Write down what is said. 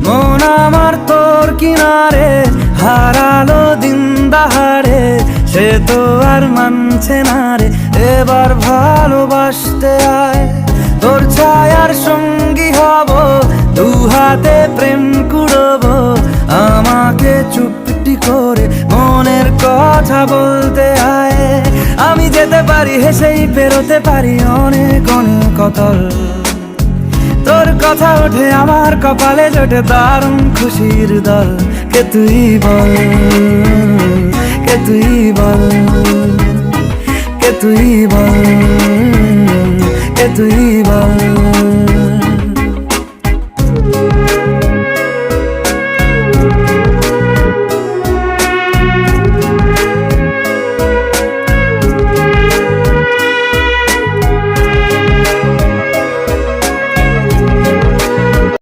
মন আমার তোর কিনারে হারালো দিন দাহারে, সে তো আর মানছে না রে, এবার ভালোবাসতে আয়। তোর ছায়ার সঙ্গী হব, দু হাতে প্রেম কুড়বো, আমাকে চুপটি করে মনের কথা বলতে আয়। আমি যেতে পারি হেসেই পেরোতে পারি অনেক অনেক অতল, তোর কথা ওঠে আমার কপালে জোটে দারুণ খুশির দল। কে তুই বল, কে তুই বল, কে তুই বল, কে তুই বল।